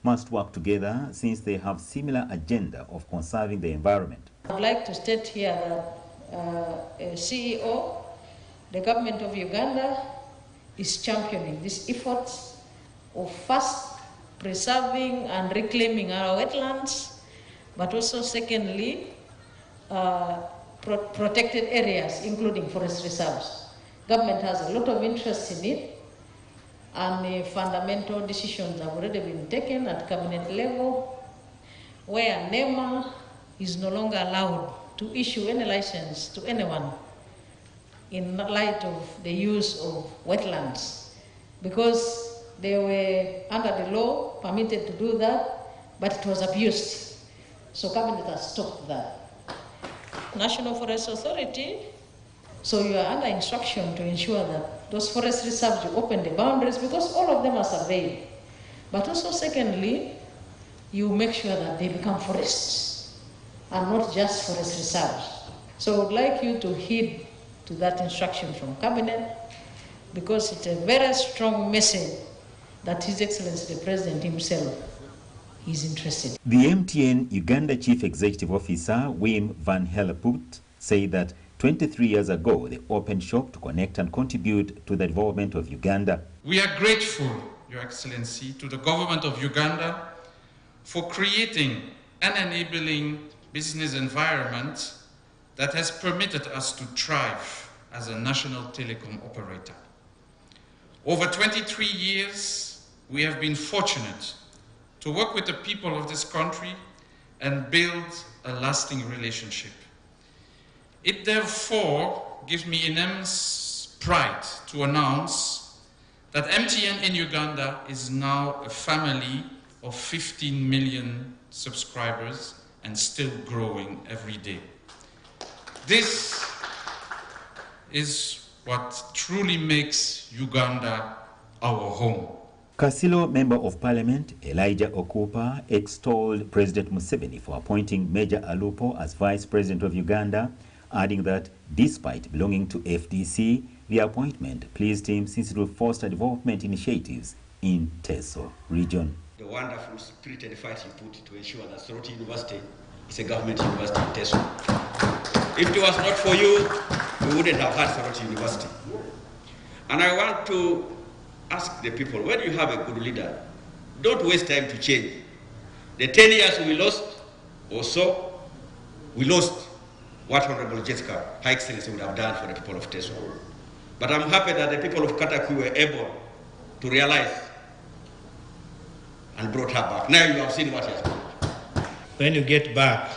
must work together since they have similar agenda of conserving the environment. I'd like to state here that CEO, the government of Uganda is championing these efforts of first preserving and reclaiming our wetlands, but also secondly, protected areas, including forest reserves. Government has a lot of interest in it, and fundamental decisions have already been taken at cabinet level, where NEMA is no longer allowed to issue any license to anyone in light of the use of wetlands, because they were under the law permitted to do that, but it was abused. So cabinet has stopped that. National Forest Authority, so you are under instruction to ensure that those forest reserves, you open the boundaries, because all of them are surveyed. But also secondly, you make sure that they become forests and not just forest reserves. So I would like you to heed to that instruction from cabinet, because it's a very strong message that His Excellency the President himself is interested. The MTN Uganda Chief Executive Officer, Wim van Helleputte, said that 23 years ago, they opened shop to connect and contribute to the development of Uganda. We are grateful, Your Excellency, to the government of Uganda for creating an enabling business environment that has permitted us to thrive as a national telecom operator. Over 23 years, we have been fortunate to work with the people of this country and build a lasting relationship. It therefore gives me immense pride to announce that MTN in Uganda is now a family of 15 million subscribers and still growing every day. This is what truly makes Uganda our home. Kasilo Member of Parliament Elijah Okupa extolled President Museveni for appointing Major Alupo as Vice President of Uganda, adding that despite belonging to FDC, the appointment pleased him since it will foster development initiatives in Teso region. The wonderful spirit and fight you put to ensure that Soroti University is a government university in Teso. If it was not for you, we wouldn't have had Soroti University. And I want to ask the people, when you have a good leader, don't waste time to change. The 10 years we lost, or so, we lost what Honorable Jessica, Her Excellency, would have done for the people of Teso. But I'm happy that the people of Katakwi were able to realize and brought her back. Now you have seen what has happened. When you get back,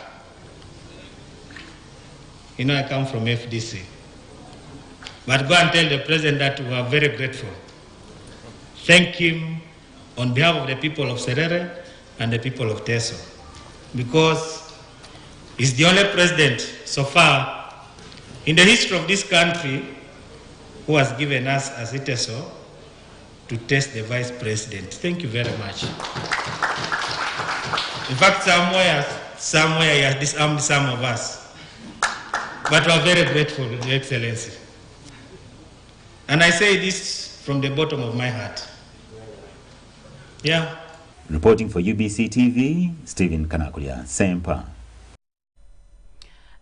you know I come from FDC. But go and tell the President that we are very grateful. Thank him on behalf of the people of Serere and the people of Teso, because he's the only president so far in the history of this country who has given us as Teso to test the vice president. Thank you very much. In fact, somewhere he has disarmed some of us. But we are very grateful, Your Excellency. And I say this from the bottom of my heart. Yeah. Reporting for UBC TV, Stephen Kanakulia, Sempa.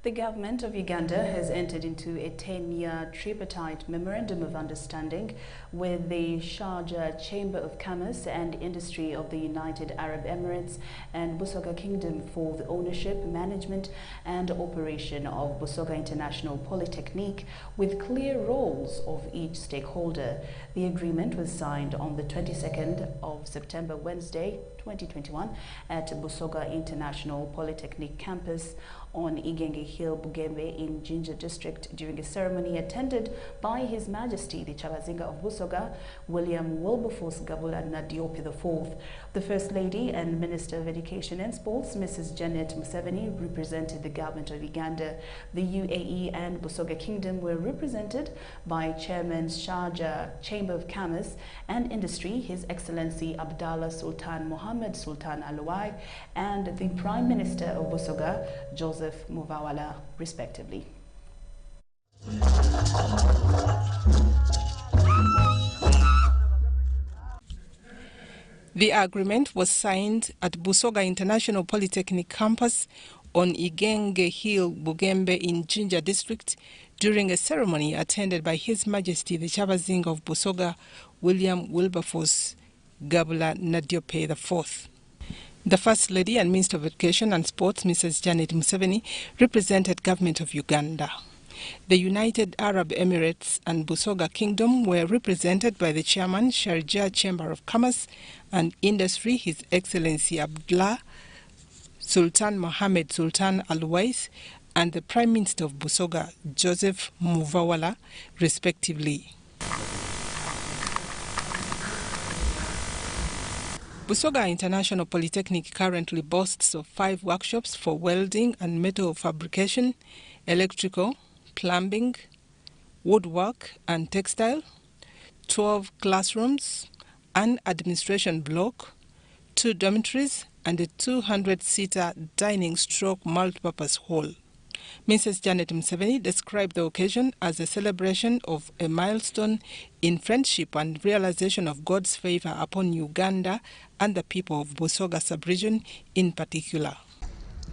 The government of Uganda has entered into a 10-year tripartite memorandum of understanding with the Sharjah Chamber of Commerce and Industry of the United Arab Emirates and Busoga Kingdom for the ownership, management and operation of Busoga International Polytechnic, with clear roles of each stakeholder. The agreement was signed on the 22nd of September, Wednesday, 2021, at Busoga International Polytechnic campus on Igenge Hill, Bugembe in Jinja district during a ceremony attended by His Majesty the Chalazinga of Busoga, William Wilberforce Gabula Nadiopi IV. The First Lady and Minister of Education and Sports, Mrs. Janet Museveni, represented the government of Uganda. The UAE and Busoga Kingdom were represented by Chairman Sharjah Chamber of Commerce and Industry, His Excellency Abdallah Sultan Mohammed Sultan Alawai, and the Prime Minister of Busoga, Joseph Muvawala, respectively. The agreement was signed at Busoga International Polytechnic campus on Igenge Hill, Bugembe in Jinja district during a ceremony attended by His Majesty the Kyabazinga of Busoga, William Wilberforce Gabula Nadiope IV. The First Lady and Minister of Education and Sports, Mrs. Janet Museveni, represented Government of Uganda. The United Arab Emirates and Busoga Kingdom were represented by the Chairman, Sharjah Chamber of Commerce and Industry, His Excellency Abdullah Sultan Mohammed Sultan Al-Wais, and the Prime Minister of Busoga, Joseph Muvawala, respectively. Busoga International Polytechnic currently boasts of 5 workshops for welding and metal fabrication, electrical, plumbing, woodwork and textile, 12 classrooms, an administration block, 2 dormitories and a 200-seater dining/stroke multipurpose hall. Mrs. Janet Museveni described the occasion as a celebration of a milestone in friendship and realization of God's favor upon Uganda and the people of Busoga sub-region in particular.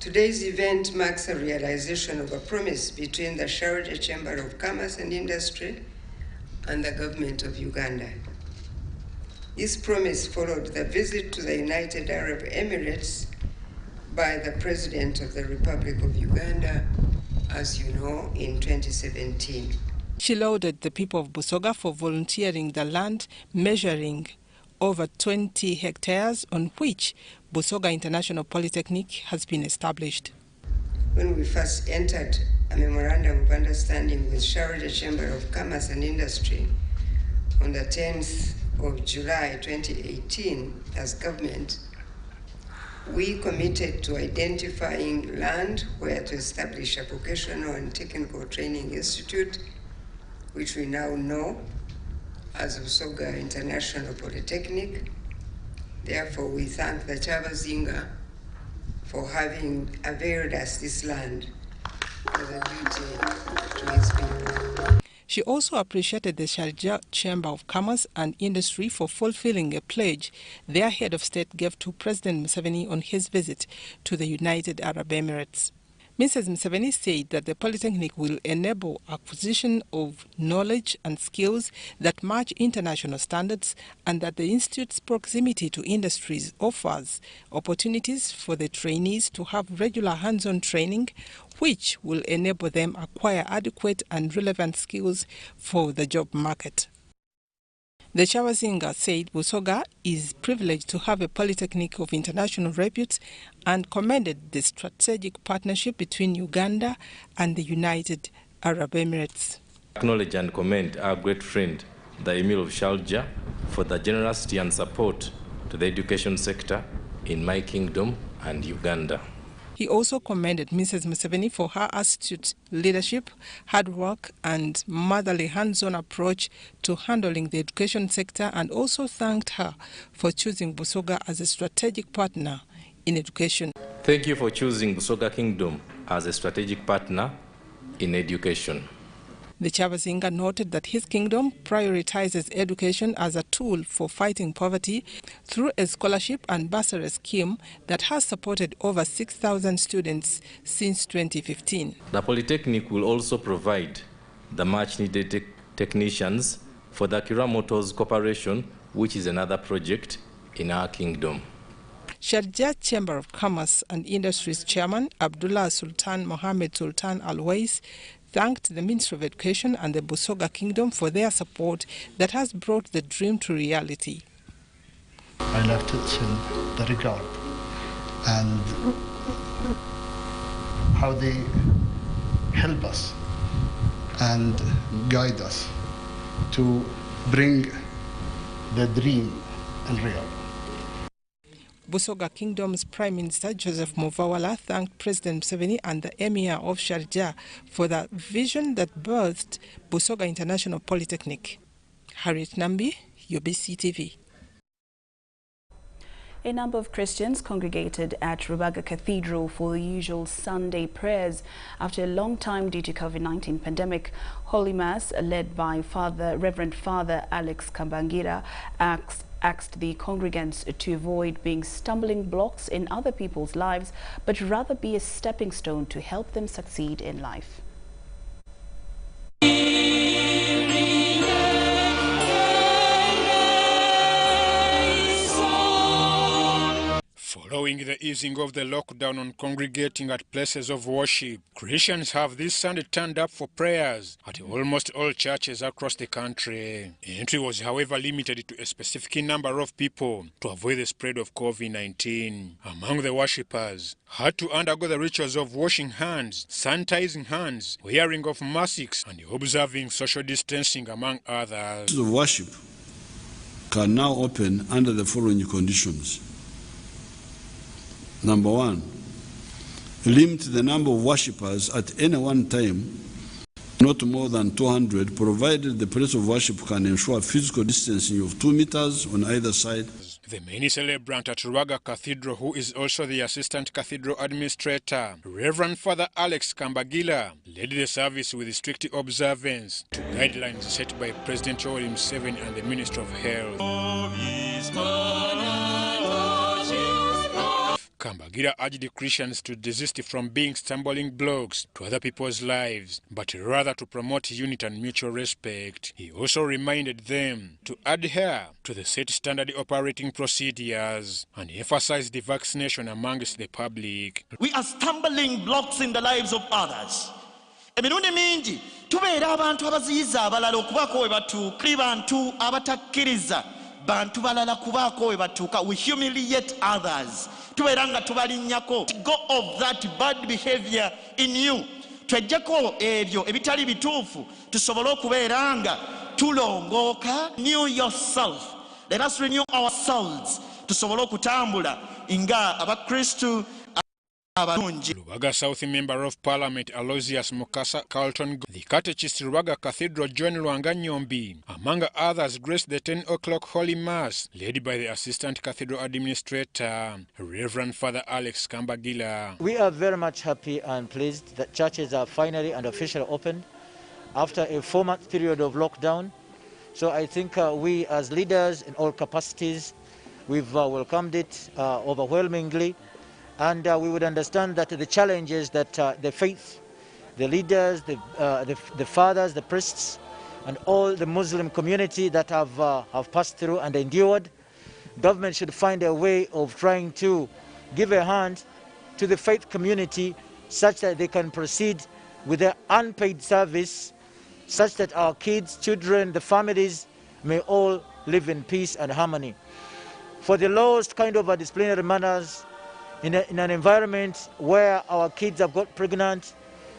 Today's event marks a realization of a promise between the Sharjah Chamber of Commerce and Industry and the Government of Uganda. This promise followed the visit to the United Arab Emirates by the President of the Republic of Uganda, as you know, in 2017. She lauded the people of Busoga for volunteering the land measuring over 20 hectares on which Busoga International Polytechnic has been established. When we first entered a memorandum of understanding with Sharjah Chamber of Commerce and Industry on the 10th of July 2018 as government, we committed to identifying land where to establish a vocational and technical training institute, which we now know as Busoga International Polytechnic. Therefore, we thank the Kyabazinga for having availed us this land as a duty to his people. She also appreciated the Sharjah Chamber of Commerce and Industry for fulfilling a pledge their head of state gave to President Museveni on his visit to the United Arab Emirates. Mrs. Museveni said that the Polytechnic will enable acquisition of knowledge and skills that match international standards, and that the Institute's proximity to industries offers opportunities for the trainees to have regular hands-on training, which will enable them acquire adequate and relevant skills for the job market. The Kyabazinga said Busoga is privileged to have a polytechnic of international repute and commended the strategic partnership between Uganda and the United Arab Emirates. Acknowledge and commend our great friend, the Emir of Sharjah, for the generosity and support to the education sector in my kingdom and Uganda. He also commended Mrs. Museveni for her astute leadership, hard work and motherly hands-on approach to handling the education sector, and also thanked her for choosing Busoga as a strategic partner in education. Thank you for choosing Busoga Kingdom as a strategic partner in education. The Kyabazinga noted that his kingdom prioritizes education as a tool for fighting poverty through a scholarship and bursary scheme that has supported over 6,000 students since 2015. The Polytechnic will also provide the much-needed technicians for the Kira Motors Corporation, which is another project in our kingdom. Sharjah Chamber of Commerce and Industries Chairman Abdullah Sultan Mohammed Sultan Al-Wais thanked the Ministry of Education and the Busoga Kingdom for their support that has brought the dream to reality. I like to send the regard and how they help us and guide us to bring the dream in real. Busoga Kingdom's Prime Minister Joseph Muvawala thanked President Museveni and the Emir of Sharjah for the vision that birthed Busoga International Polytechnic. Harriet Nambi, UBC TV. A number of Christians congregated at Rubaga Cathedral for the usual Sunday prayers after a long time due to COVID-19 pandemic. Holy Mass, led by Reverend Father Alex Kambangira, asked asked the congregants to avoid being stumbling blocks in other people's lives, but rather be a stepping stone to help them succeed in life. Following the easing of the lockdown on congregating at places of worship, Christians have this Sunday turned up for prayers at almost all churches across the country. Entry was, however, limited to a specific number of people to avoid the spread of COVID-19. Among the worshippers had to undergo the rituals of washing hands, sanitizing hands, wearing of masks, and observing social distancing, among others. The worship can now open under the following conditions. Number one, limit the number of worshippers at any one time, not more than 200, provided the place of worship can ensure physical distancing of 2 meters on either side. The main celebrant at Uganda Cathedral, who is also the Assistant Cathedral Administrator, Reverend Father Alex Kambagila, led the service with strict observance to guidelines set by President Lauryn Kazimoto and the Minister of Health. Kambagila urged Christians to desist from being stumbling blocks to other people's lives, but rather to promote unity and mutual respect. He also reminded them to adhere to the set standard operating procedures and emphasized the vaccination amongst the public. We are stumbling blocks in the lives of others. Emirundi mingi tubeera abantu abaziyiza abalala okubaako we batuuka, tuli bantu abatakkiriza bantu balala kubaako we batuuka. We humiliate others. Tubeera nga tubalinnyako. Go of that bad behavior in you. Twejjako ebyo ebitali bituufu tusobole okubeera nga tulongooka. Renew yourself. Let us renew ourselves. Tusobole okutambula nga abakristu abalungi. Lubaga South Member of Parliament Aloysius Mukasa Carlton, the Catechist Lubaga Cathedral John Lwanga-Nyombi, among others, graced the 10 o'clock Holy Mass, led by the Assistant Cathedral Administrator, Reverend Father Alex Kambagila. We are very much happy and pleased that churches are finally and officially opened after a 4-month period of lockdown. So I think we as leaders in all capacities, we've welcomed it overwhelmingly. And we would understand that the challenges that the faith, the leaders, the fathers, the priests, and all the Muslim community that have passed through and endured, government should find a way of trying to give a hand to the faith community such that they can proceed with their unpaid service, such that our kids, children, the families may all live in peace and harmony. For the lowest kind of disciplinary manners, in an environment where our kids have got pregnant,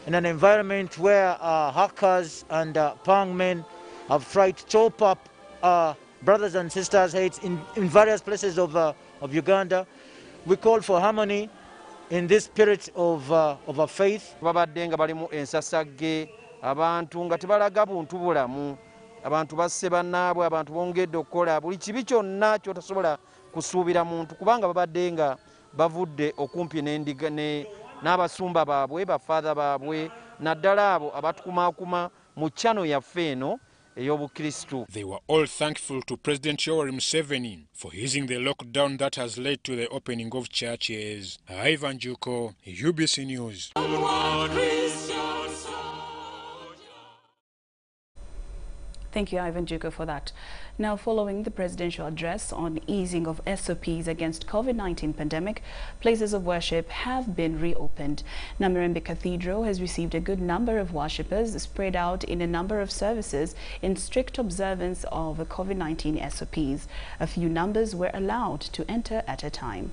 in an environment where hackers and pang men have tried to chop up brothers and sisters' heads in various places of Uganda, we call for harmony in this spirit of our faith. Babadde nga balimu ensasagge, abantu nga tebalaga buntu bulamu, abantu basse bannaabwe, abantu bongedde okukola buli kibi kyonna kyotasobola kusuubira muntu, kubanga babadde nga bavudde okumpi n'endiga n'abasumba baabwe, bafaadha baabwe, naddala abo abatukumaakuma mu channel yaffe eno ey'obukristu. They were all thankful to President Yoweri Museveni for easing the lockdown that has led to the opening of churches. Ivan Juko, UBC News. Thank you, Ivan Juko, for that. Now, following the presidential address on easing of SOPs against COVID-19 pandemic, places of worship have been reopened. Namirembe Cathedral has received a good number of worshippers spread out in a number of services in strict observance of COVID-19 SOPs. A few numbers were allowed to enter at a time.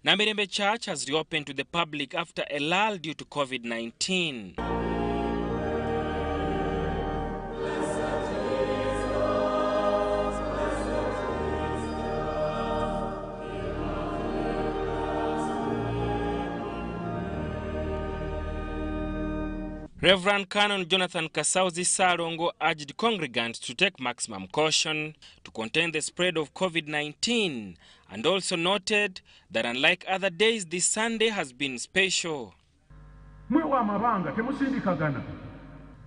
Namirembe Church has reopened to the public after a lull due to COVID-19. Reverend Canon Jonathan Kasauzi Salongo urged congregants to take maximum caution to contain the spread of COVID-19 and also noted that unlike other days, this Sunday has been special. Mwewa amabanga temusindikagana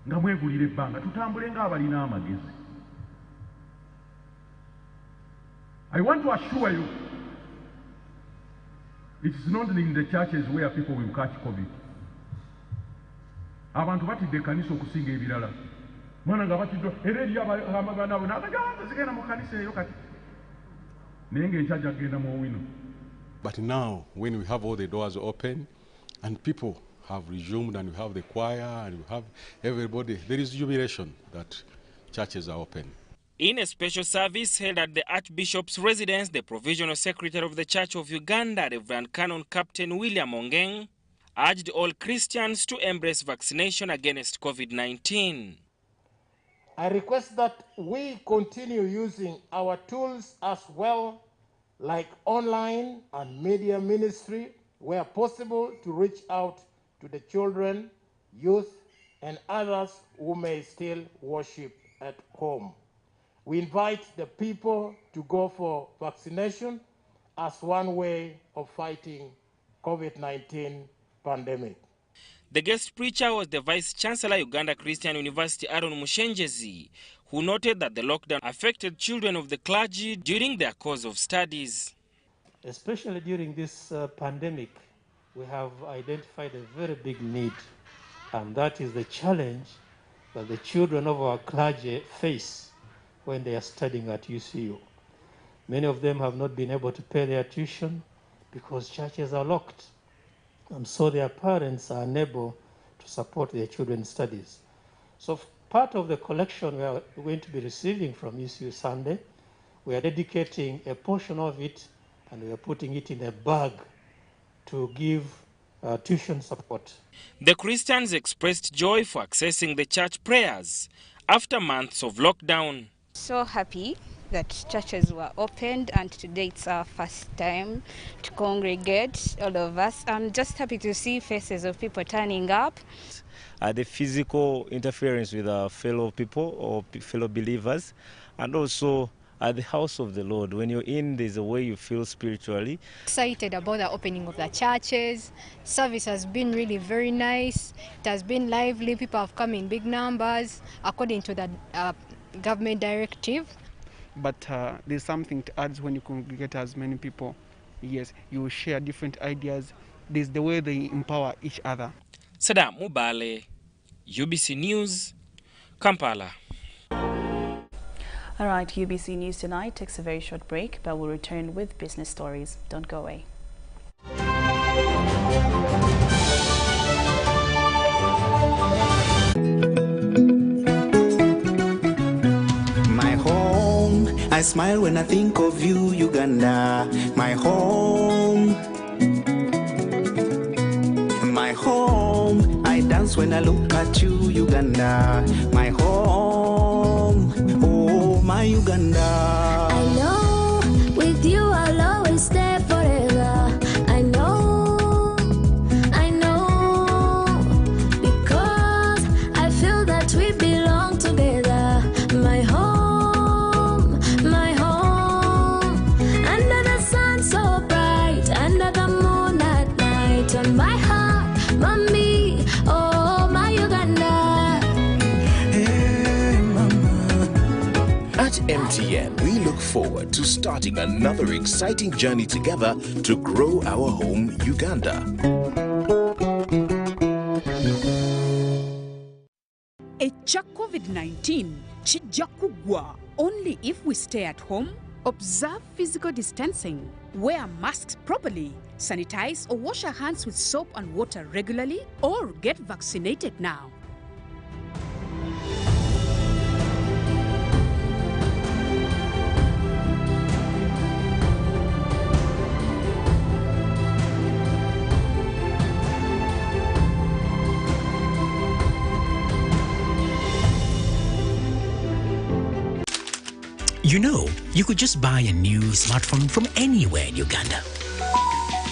nga mwegulira ebbanga tutambule ng'abalina amagezi. I want to assure you, it is not in the churches where people will catch COVID. Abantu batidde kanisa okusinga ebirala. Mwana nga batidde era eri ababanabo n'abaganda zigenda mu kanisa eyo kati. Naye ng'enkyaja agenda mu owino. But now, when we have all the doors open and people have resumed and we have the choir and we have everybody, there is jubilation that churches are open. In a special service held at the Archbishop's residence, the Provisional Secretary of the Church of Uganda, Reverend Canon Captain William Ongeng, urged all Christians to embrace vaccination against COVID-19. I request that we continue using our tools as well, like online and media ministry, where possible, to reach out to the children, youth, and others who may still worship at home. We invite the people to go for vaccination as one way of fighting COVID-19 pandemic. The guest preacher was the Vice Chancellor, Uganda Christian University, Aaron Mushenjezi, who noted that the lockdown affected children of the clergy during their course of studies. Especially during this pandemic, we have identified a very big need, and that is the challenge that the children of our clergy face when they are studying at UCU. Many of them have not been able to pay their tuition because churches are locked, and so their parents are unable to support their children's studies. So part of the collection we are going to be receiving from UCU Sunday, we are dedicating a portion of it and we are putting it in a bag to give tuition support. The Christians expressed joy for accessing the church prayers after months of lockdown. So happy that churches were opened, and today it's our first time to congregate, all of us. I'm just happy to see faces of people turning up. The physical interference with our fellow people or fellow believers, and also at the house of the Lord. When you're in, there's a way you feel spiritually. Excited about the opening of the churches. Service has been really very nice. It has been lively. People have come in big numbers according to the government directive. But there's something to add when you congregate as many people. Yes, you share different ideas. There's the way they empower each other. Sadam Mubale, UBC News, Kampala. All right, UBC News Tonight takes a very short break, but we'll return with business stories. Don't go away. I smile when I think of you, Uganda, my home. My home, I dance when I look at you, Uganda, my home. Oh, my Uganda. I know, with you I'll always stay forever. I know, because I feel that we belong together. My home. On my heart, mommy, oh my Uganda. Hey, mama. At MTN, we look forward to starting another exciting journey together to grow our home, Uganda. Echa COVID-19 chijja kugwa only if we stay at home, observe physical distancing, wear masks properly, sanitize or wash our hands with soap and water regularly, or get vaccinated now. You know, you could just buy a new smartphone from anywhere in Uganda.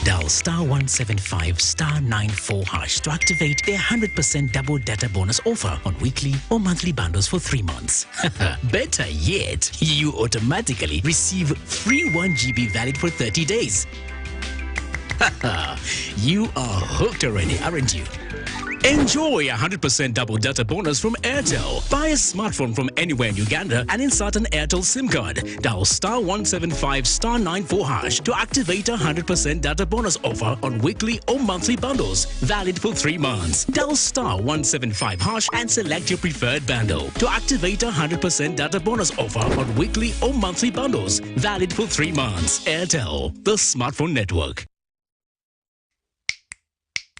Dial *175 *94 hash to activate their 100% double data bonus offer on weekly or monthly bundles for 3 months. Better yet, you automatically receive free 1 GB valid for 30 days. You are hooked already, aren't you? Enjoy 100% double data bonus from Airtel. Buy a smartphone from anywhere in Uganda and insert an Airtel SIM card. Dial *175 *94 hash to activate a 100% data bonus offer on weekly or monthly bundles, valid for 3 months. Dial *175 hash and select your preferred bundle to activate a 100% data bonus offer on weekly or monthly bundles, valid for 3 months. Airtel, the smartphone network.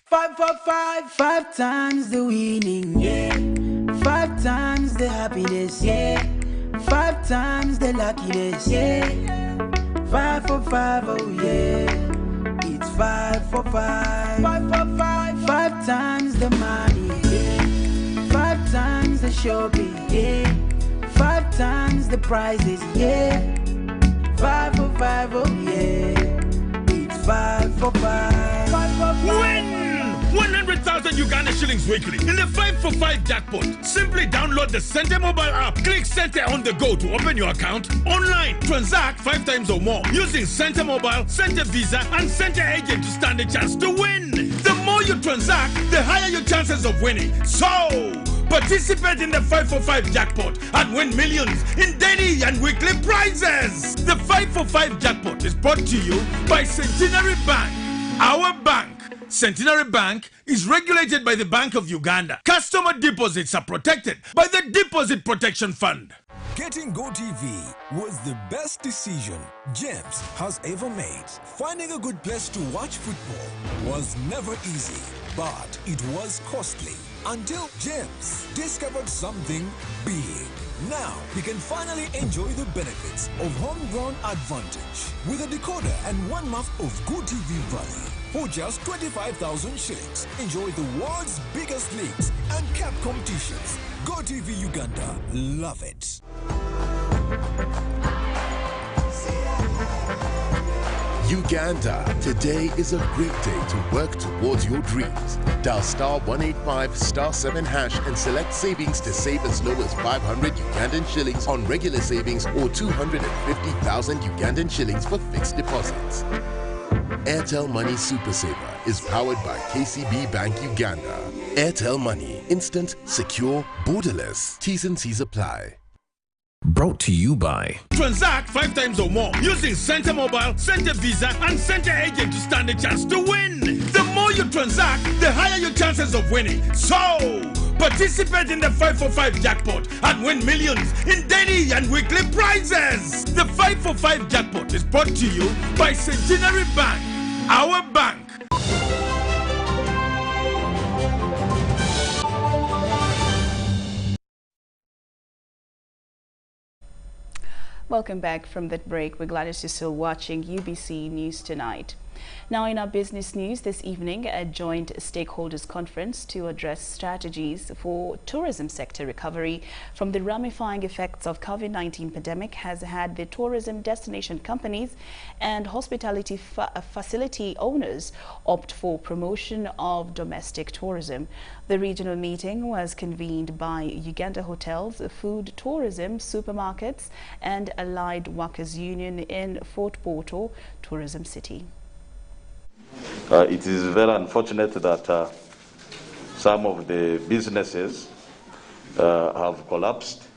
5 for 5, 5 times the winning, yeah. 5 times the happiness, yeah. 5 times the luckiness, yeah. 5 for 5, oh yeah. It's 5 for 5. 5 for 5, 5 times the money, yeah. 5 times the shopping, yeah. 5 times the prizes, yeah. 5 for 5, oh yeah. It's 5 for 5. 5 for 5. Win! 100,000 Uganda shillings weekly in the 5 for 5 jackpot. Simply download the Center mobile app. Click Center on the go to open your account online. Transact 5 times or more using Center Mobile, Center Visa, and Center Agent to stand a chance to win. The more you transact, the higher your chances of winning. So, participate in the 5 for 5 jackpot and win millions in daily and weekly prizes. The 5 for 5 jackpot is brought to you by Centenary Bank, our bank. Centenary Bank is regulated by the Bank of Uganda. Customer deposits are protected by the Deposit Protection Fund. Getting GoTV was the best decision James has ever made. Finding a good place to watch football was never easy, but it was costly until James discovered something big. Now he can finally enjoy the benefits of homegrown advantage with a decoder and 1 month of GoTV value. For just 25,000 shillings, enjoy the world's biggest leagues and cup competitions. GoTV Uganda, love it. Uganda, today is a great day to work towards your dreams. Dial *185 *7 hash and select savings to save as low as 500 Ugandan shillings on regular savings or 250,000 Ugandan shillings for fixed deposits. Airtel Money Super Saver is powered by KCB Bank Uganda. Airtel Money, instant, secure, borderless. T's and C's apply. Brought to you by Transact 5 times or more using Center Mobile, Center Visa, and Center Agent to stand a chance to win. The more you transact, the higher your chances of winning. So, participate in the 5 for 5 jackpot and win millions in daily and weekly prizes. The 5 for 5 jackpot is brought to you by Centenary Bank, our bank. Welcome back from that break. We're glad you're still watching UBC News Tonight. Now, in our business news this evening, a joint stakeholders conference to address strategies for tourism sector recovery from the ramifying effects of COVID-19 pandemic has had the tourism destination companies and hospitality facility owners opt for promotion of domestic tourism. The regional meeting was convened by Uganda Hotels, Food Tourism, Supermarkets and Allied Workers Union in Fort Portal, Tourism City. It is very unfortunate that some of the businesses have collapsed.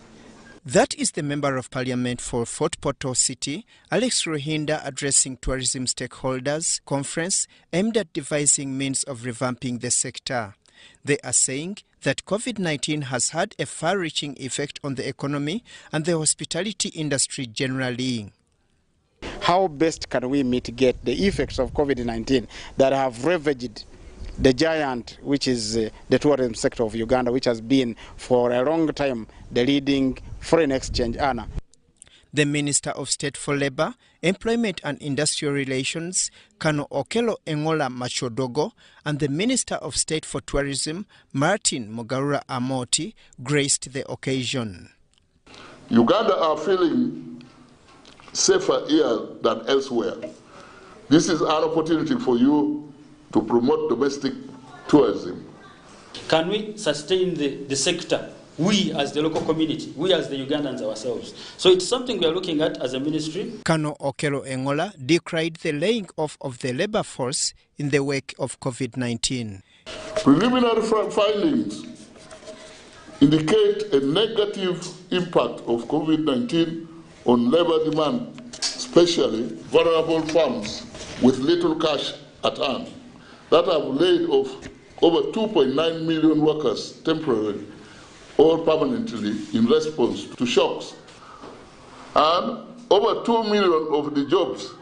That is the Member of Parliament for Fort Portal City, Alex Ruhinda, addressing tourism stakeholders conference aimed at devising means of revamping the sector. They are saying that COVID-19 has had a far-reaching effect on the economy and the hospitality industry generally. How best can we mitigate the effects of COVID-19 that have ravaged the giant, which is the tourism sector of Uganda, which has been for a long time the leading foreign exchange earner? The Minister of State for Labour, Employment and Industrial Relations, Kano Okelo Engola Machodogo, and the Minister of State for Tourism, Martin Mugarura Amoti, graced the occasion. Uganda are feeling safer here than elsewhere This is an opportunity for you to promote domestic tourism. Can we sustain the sector? We as the local community, we as the Ugandans ourselves. So it's something we are looking at as a ministry. Colonel Okelo Engola decried the laying off of the labor force in the wake of COVID-19. Preliminary findings indicate a negative impact of COVID-19 on labor demand, especially vulnerable farms with little cash at hand, that have laid off over 2.9 million workers temporarily or permanently in response to shocks. And over 2 million of the jobs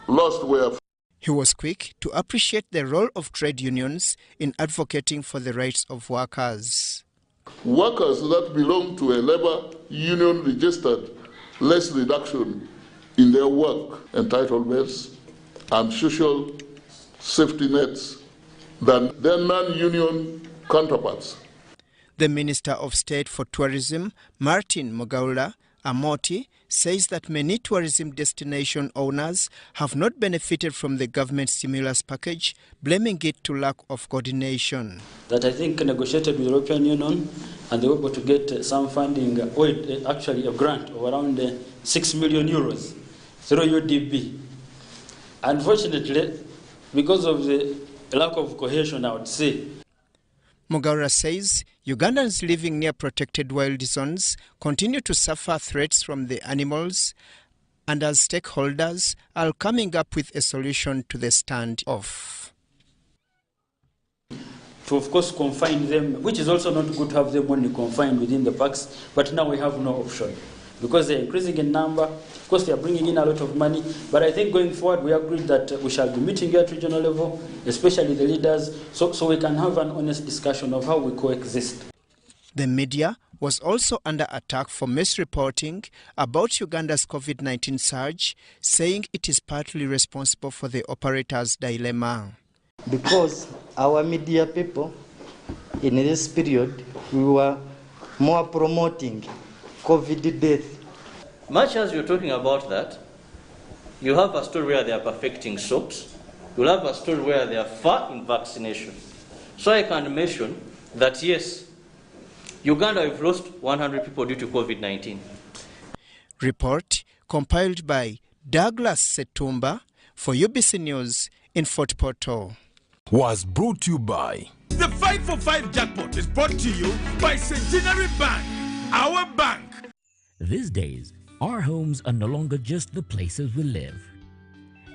lost were. He was quick to appreciate the role of trade unions in advocating for the rights of workers. Workers that belong to a labor union registered less reduction in their work entitlements and social safety nets than their non-union counterparts. The Minister of State for Tourism, Martin Mugaula Amoti, says that many tourism destination owners have not benefited from the government stimulus package, blaming it to lack of coordination. That I think negotiated with the European Union and they were able to get some funding, actually a grant of around 6 million euros through UDB. Unfortunately, because of the lack of cohesion, I would say. Mugaura says Ugandans living near protected wild zones continue to suffer threats from the animals, and as stakeholders are coming up with a solution to the standoff. To of course confine them, which is also not good to have them only confined within the parks, but now we have no option because they're increasing in number. Of course, they are bringing in a lot of money, but I think going forward, we agreed that we shall be meeting at regional level, especially the leaders, so we can have an honest discussion of how we coexist. The media was also under attack for misreporting about Uganda's COVID-19 surge, saying it is partly responsible for the operator's dilemma. Because our media people, in this period, we were more promoting COVID death. Much as you're talking about that, you have a story where they are perfecting soaps. You'll have a story where they are far in vaccination. So I can mention that yes, Uganda have lost 100 people due to COVID-19. Report compiled by Douglas Setumba for UBC News in Fort Portal. Was brought to you by... The 5 for 5 jackpot is brought to you by Centenary Bank, our bank. These days, our homes are no longer just the places we live.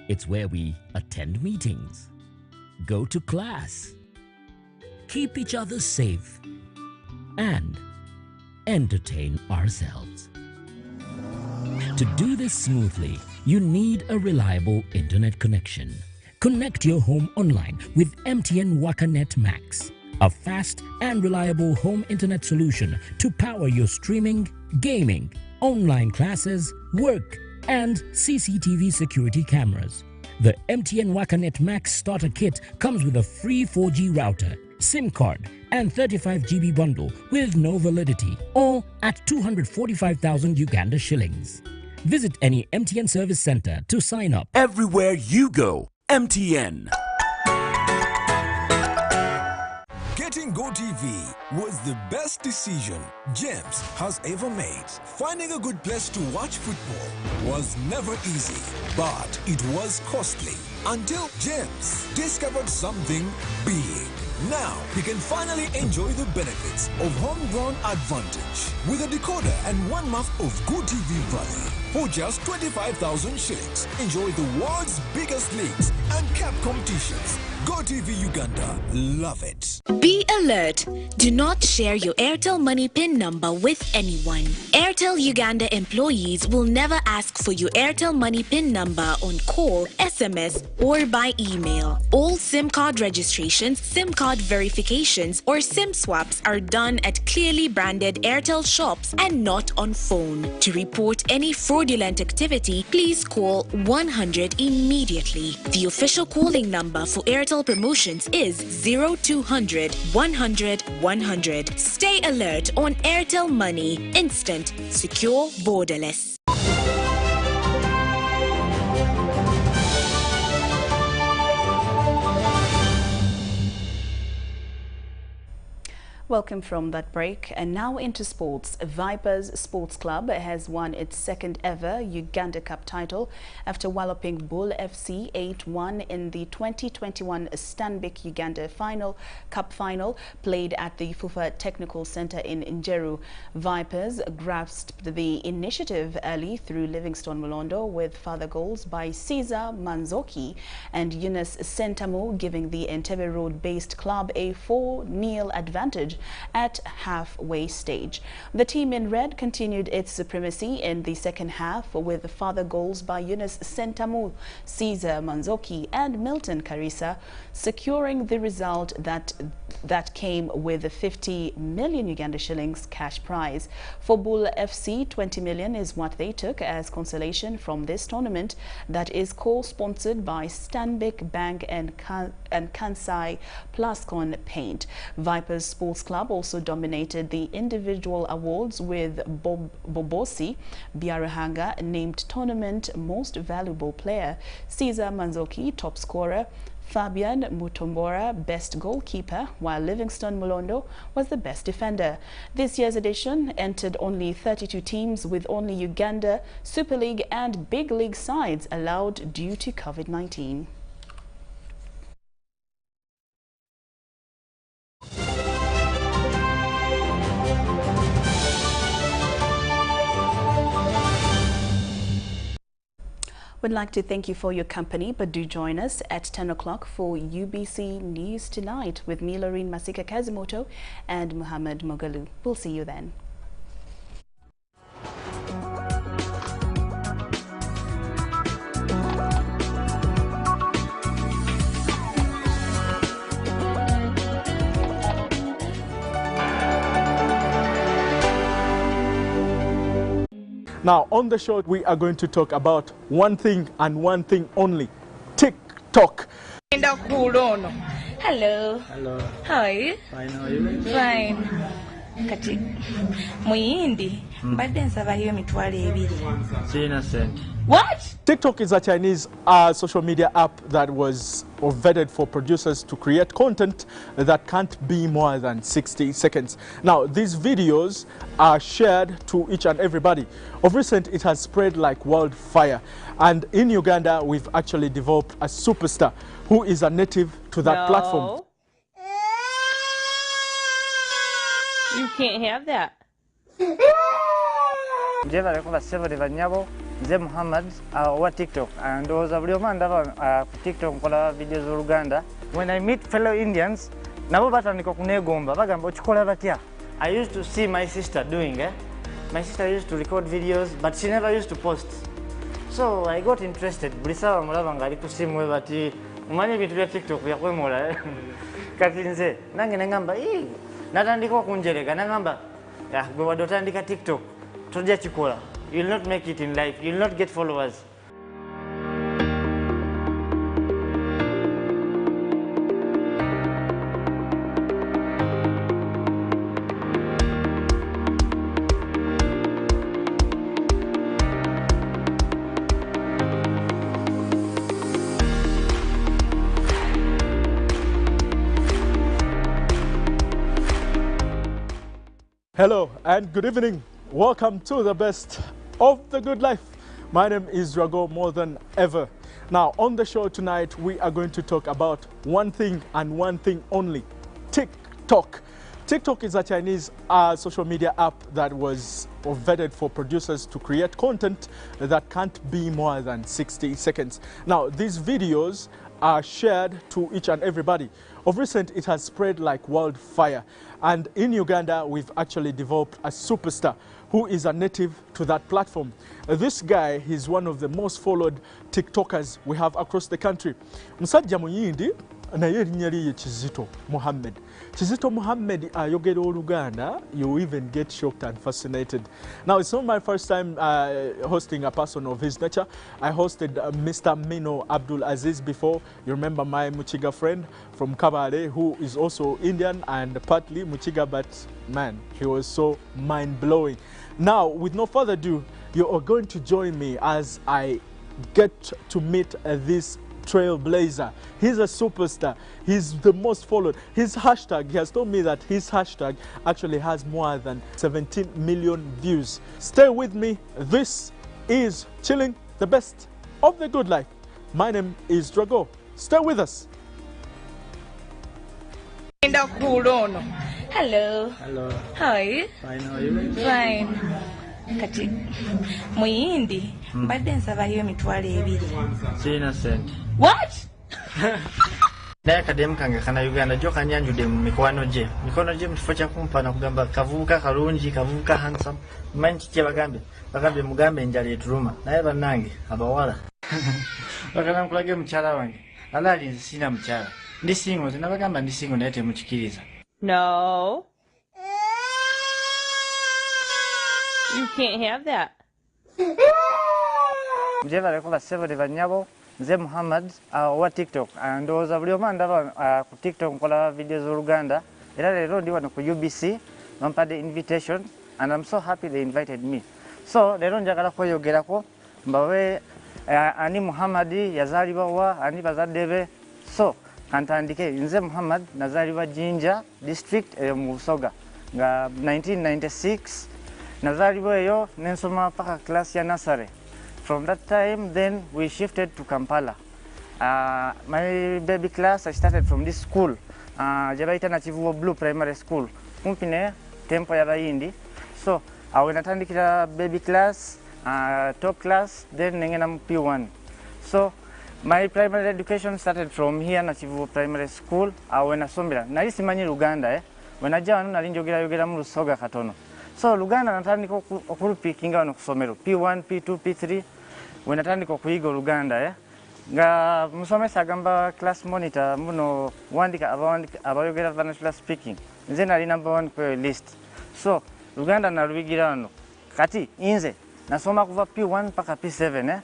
It's where we attend meetings, go to class, keep each other safe, and entertain ourselves. To do this smoothly, you need a reliable internet connection. Connect your home online with MTN WakaNet Max, a fast and reliable home internet solution to power your streaming, gaming, online classes, work, and CCTV security cameras. The MTN WakaNet Max starter kit comes with a free 4G router, SIM card, and 35 GB bundle with no validity, all at 245,000 Uganda shillings. Visit any MTN service center to sign up. Everywhere you go, MTN. Getting GoTV was the best decision James has ever made. Finding a good place to watch football was never easy, but it was costly until James discovered something big. Now he can finally enjoy the benefits of homegrown advantage with a decoder and 1 month of GoTV Valley. For just 25,000 shillings, enjoy the world's biggest leagues and cap competitions. GoTV Uganda, love it. Be alert. Do not share your Airtel Money PIN number with anyone. Airtel Uganda employees will never ask for your Airtel Money PIN number on call, SMS, or by email. All SIM card registrations, SIM card verifications, or SIM swaps are done at clearly branded Airtel shops and not on phone. To report any fraudulent activity, please call 100 immediately. The official calling number for Airtel promotions is 0200 100 100. Stay alert on Airtel Money. Instant, secure, borderless. Welcome from that break. And now into sports. Vipers Sports Club has won its second ever Uganda Cup title after walloping Bull FC 8-1 in the 2021 Stanbic Uganda Cup final played at the Fufa Technical Center in Njeru. Vipers grasped the initiative early through Livingstone Mulondo with further goals by Caesar Manzoki and Yunus Sentamu, giving the Entebbe Road-based club a 4-0 advantage at halfway stage. The team in red continued its supremacy in the second half with further goals by Yunus Sentamu, Caesar Manzoki and Milton Karisa, securing the result that came with a 50 million Uganda shillings cash prize. For Bull FC, 20 million is what they took as consolation from this tournament that is co-sponsored by Stanbic Bank and Kansai Plascon Paint. Vipers Sports Club also dominated the individual awards with Bobosi Biarahanga named Tournament Most Valuable Player, Caesar Manzoki top scorer, Fabian Mutombora best goalkeeper, while Livingstone Mulondo was the best defender. This year's edition entered only 32 teams, with only Uganda, Super League and Big League sides allowed due to COVID-19. We'd like to thank you for your company, but do join us at 10 o'clock for UBC News Tonight with me, Lauryn Kazimoto and Muhammad Mogalu. We'll see you then. Now, on the show, we are going to talk about one thing and one thing only, TikTok. Hello. Hello. How are you? Fine, how are you? Fine. Kati muyindi mbadde nsaba yo mitwalo ebiri. Innocent. What? TikTok is a Chinese social media app that was vetted for producers to create content that can't be more than 60 seconds. Now, these videos are shared to each and everybody. Of recent, it has spread like wildfire. And in Uganda, we've actually developed a superstar who is a native to that platform. You can't have that. Nze Muhammad wa TikTok and was a ndaba TikTok nkola videos of Uganda. When I meet fellow Indians, nabo batandika kunegomba bagamba okikola batya. I used to see my sister doing My sister used to record videos, but she never used to post. So I got interested. Buli sawa mulaba nga ali ku simu bati umanye bintu bya TikTok byakwemola. Kati nze nange nangamba natandika okunjerega nangamba gwe wadde otandika TikTok tojja kikola. You'll not make it in life. You'll not get followers. Hello and good evening. Welcome to the best of the good life. My name is Rago more than ever. Now, on the show tonight, we are going to talk about one thing and one thing only, TikTok. TikTok is a Chinese social media app that was vetted for producers to create content that can't be more than 60 seconds. Now, these videos are shared to each and everybody. Of recent, it has spread like wildfire. And in Uganda, we've actually developed a superstar who is a native to that platform. This guy, he's one of the most followed TikTokers we have across the country. Musajja muyindi naye erinnya lye Kizito Muhammad. Kizito Muhammad ayogera Oluganda, you even get shocked and fascinated. Now, it's not my first time hosting a person of his nature. I hosted Mr. Mino Abdul Aziz before. You remember my Muchiga friend from Kabale, who is also Indian and partly Muchiga, but man, he was so mind-blowing. Now, with no further ado, you are going to join me as I get to meet this trailblazer. He's a superstar. He's the most followed. His hashtag, he has told me that his hashtag actually has more than 17 million views. Stay with me. This is Chilling, the best of the good life. My name is Drago. Stay with us. Hello. Hello. How are you? Fine, how are you? Fine. Kati muyindi mbadde nsaba yo mitwalo 2. Sina sente. What? Naye kademu kange kana Uganda jo kanyanjude mu mikwano gye. Mikono gye mufo kya kumpa na kugamba kavubuka kalungi, kavubuka handsome. Manchi kye bagambye mugambe enjala etuluma. Naye bannange abawala. Bakana nkulage mukyala wange. Alali sina mukyala. Ndi single, zinabagamba ndi single naye temukikiriza. No. You can't have that. Mjeva lekola sebo de banyabo Nze Muhammad wa TikTok ndowooza buli omu ndaba ku TikTok nkola videos Uganda era leero ndi wano ku UBC bampadde invitation and I'm so happy they invited me. So leero njagala kweyogerako mbawe ani Muhammad yazaalibwa wa ani bazadde be. So kantandike nze Muhammad nazaalibwa Jinja district mu Busoga nga 1996 nazaalibwa eyo nensoma paka class ya nursery. From that time, then we shifted to Kampala. My baby class, I started from this school, Jabaita Nachivu Blue Primary School, Kumpine, Tempo Yabayindi. So, I went attending baby class, top class, then Nengenam P1. So, my primary education started from here, Nachivu Primary School. I went to Sombira. Narisi mani Uganda, when I joined, I didn't go Soga Katono. So Uganda natandika okurupikinga wano kusomero P1, P2, P3 we natandika okuyiga Uganda nga musomesa agamba class monitor muno wandika abayogera Vanishla speaking nze nali number 1 kwa list. So Uganda nalubigira wano kati inze nasoma kuva P1 paka P7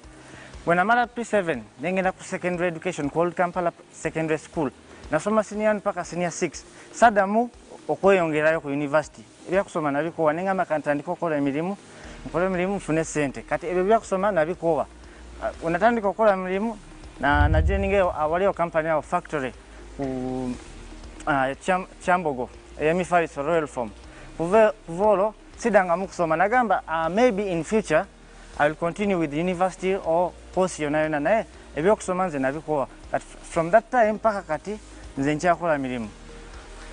when amala P7 nengenda ku secondary education called Kampala Secondary School nasoma senior 1 paka senior 6 sadamu okweyongerayo ku university ebya kusoma nabikowa nengamba kantandika okola emirimu mfune sente kati ebyo bya kusoma nabikowa unatandika okola emirimu na joining awaliyo company ya factory ku Chambogo ey'emifaliso Royal Farm kuvolo sidanga mu kusoma nagamba maybe in future I will continue with the university or course yona naye ebyo kusoma nze nabikowa from that time paka kati nze nkyakola emirimu.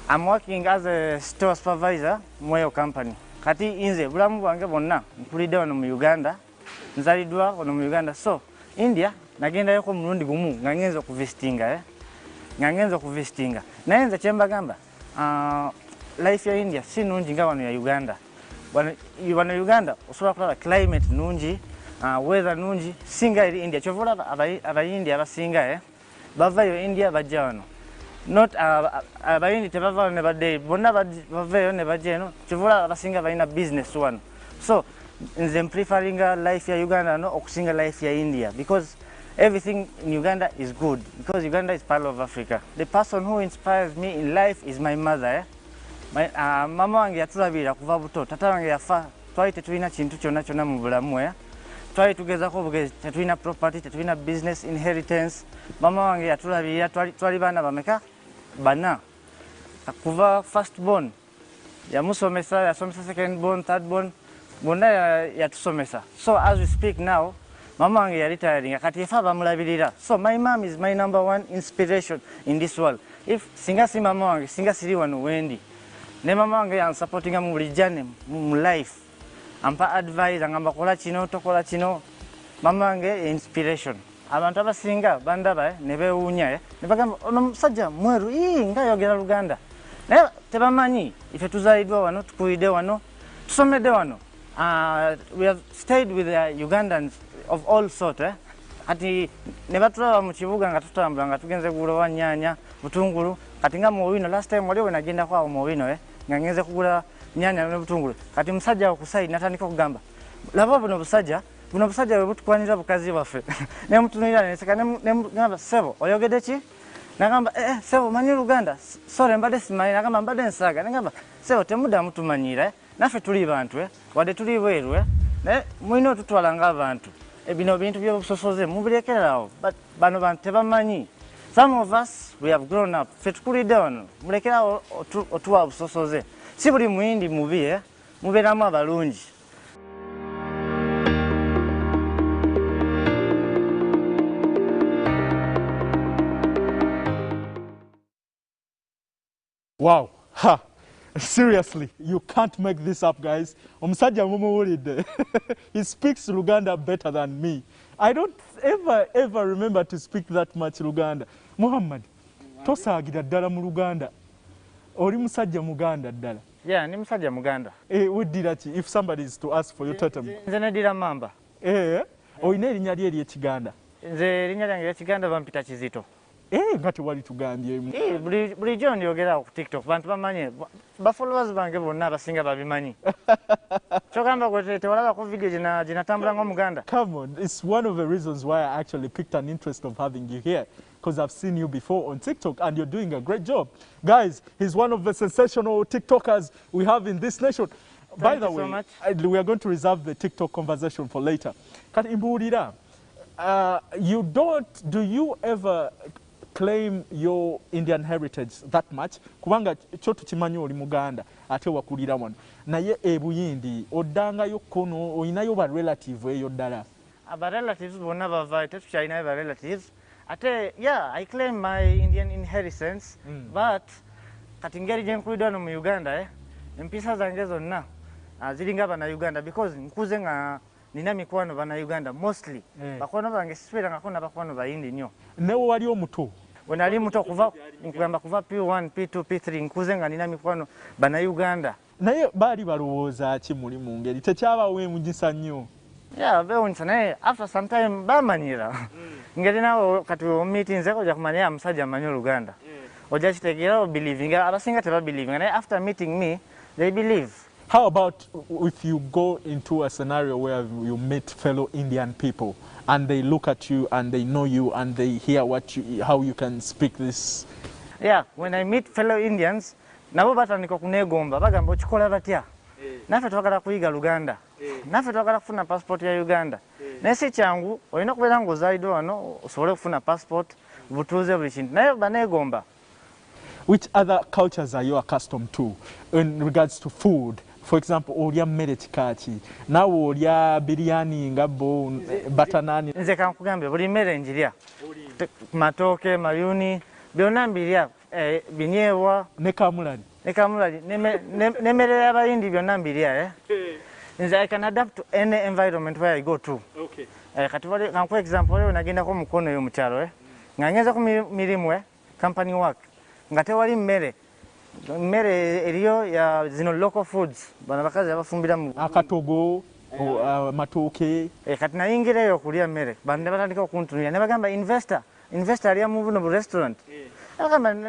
I'm working as a store supervisor mweyo company. Kati inze bulamu bwange bonna nkulidde wano mu Uganda. Nzaliddwa wano mu Uganda. So India nagenda yoko mulundi gumu nga ngenza okuvisitinga. Naye nze kyembagamba life ya India si nungi nga wano ya Uganda. Wano Uganda osobola kulaba climate nungi, weather nungi singa eri India. Kyovula abayindi abasinga bavayo India bajja wano. Not abayindi tebava ne badde bonna baveyo ne bajeno kivula abasinga balina business one. So nze preferring life ya Uganda no okusinga life ya India because everything in Uganda is good because Uganda is part of Africa. The person who inspires me in life is my mother. My mama wange yatulabira kuva buto tata wange yafa twali tetulina kintu kyonna mu bulamu twali tugezako bugezi tetulina property tetulina business inheritance. Mama wange yatulabira twali bana bameka bana kuva first born yamusomesa yasomesa second born third born bonna yatusomesa. So as we speak now mama wange ya retiring kati yafa bamulabirira. So my mom is my number 1 inspiration in this world. If singa si mama wange singa siri wano wendi ne mama wange ya supporting mu buli journey mu life ampa advice ngamba kola kino tokola kino. Mama wange inspiration. Abantu abasinga bandaba ne bewunya ne bagamba ono musajja mweru nga yogera Luganda naye tebamanyi ife tuzalidwa wano tukulide wano tusomedde wano. We have stayed with the Ugandans of all sort ati ne batulaba mu kibuga nga tutambula nga tugenze kugula nyanya butungulu kati nga mu wino last time waliwo nagenda kwa mu wino nga ngenze kugula nyanya ne butungulu kati musajja okusayidi natandika kugamba laba buno busajja we butukwanira bukazi baffe ne mutunira neseka ne ngamba sebo oyogede ki nagamba sebo manyi Luganda sore mbade simanyi nagamba mbade nsaga nagamba sebo temuda mutumanyira naffe tuli bantu wadde tuli bweru ne mwino tutwala nga abantu bino bintu by'obusosoze mubirekerawo, but bano bantu tebamanyi. Some of us, we have grown up. Fetukulidde wano, mulekerawo otuwa obusosoze. Si buli muyindi mubi, mubeeramu abalungi. Wow. Ha. Seriously, you can't make this up, guys. Omusajja mumuwulidde. He speaks Luganda better than me. I don't ever remember to speak that much Luganda. Muhammad, tosaagira ddala mu Luganda. Oli musajja Muganda ddala. Yeah, ni musajja Muganda. Weddira ki if somebody is to ask for your totem? Nze nedira Mamba. Oyina erinnya lye ery'Ekiganda? Nze erinnya lyange ery'Ekiganda bampita Kizito. Nga tewali tugambyemu. Bulijjo ndyogera ku TikTok bantu bamanye. Bafollowers bange bonna abasinga babimanyi. Kyogamba gwe tewalabako video ginatambula ng'Omuganda. Come on, it's one of the reasons why I actually picked an interest of having you here. Because I've seen you before on TikTok and you're doing a great job. Guys, he's one of the sensational TikTokers we have in this nation. By the way, we are going to reserve the TikTok conversation for later. Kati mbuulira, do you ever claim your Indian heritage that much? Kubanga kyo tukimanyi oli Muganda ate wakulira wano. Naye ebuyindi oddangayo kono oyinayo ba relative eyo ddala. Aba relatives bonna bava tetukyalinayo ba relatives. Ate, yeah, I claim my Indian inheritance, but kati ngeri gye nkulidde wano mu Uganda, empisa zange zonna ziringa bana Uganda because nkuze nga nina mikwano bana Uganda mostly. Bakwano bange sisubirangako n'abakwano bayindi nnyo. Newe wali omuto? Bwe nali muto nkugamba kuva P1, P2, P3 nkuze nga nina mikwano bana Uganda. Naye baali balowooza ki muli mu ngeri tekyabawo emugisa nnyo? Yeah, bewunyisa naye after some time bamanyira. Ngeri nawe kati omumiitinze ojja kumanya musajja amanyi Oluganda. Ojja kitegeera obelivinga abasinga tebabelivinga naye after meeting me they believe. How about if you go into a scenario where you meet fellow Indian people and they look at you and they know you and they hear how you can speak this? Yeah, when I meet fellow Indians, nabo batandika kuneegomba bagamba okikola batya. Naffe twagala kuyiga Luganda. Naffe twagala kufuna passport ya Uganda. Naye si kyangu olina okubeera ng'ozaalidde wano osobole okufuna passport butuuze buli kintu. Naye baneegomba. Which other cultures are you accustomed to in regards to food? For example, olya mmere kika ki? Naawe olya biryani nga bo batanani? Nze kankugambe buli mmere njirya. Matooke, mayuni, byonna mbirya. Binyeebwa. Ne kamulali? Ne kamulali. N'emmere y'Abayindi byonna mbirya. Nze I can adapt to any environment where I go to. Okay. Kati kankuwa example leo nagendako mukono eyo mu kyalo nga ngenza ku mirimu company work nga tewali mmere eriyo ya zino local foods bana bakazi abafumbira mu akatogo matooke kati nayingireyo okulya mmere bandi batandika okuntunulira ne bagamba investor alya mu buno bu restaurant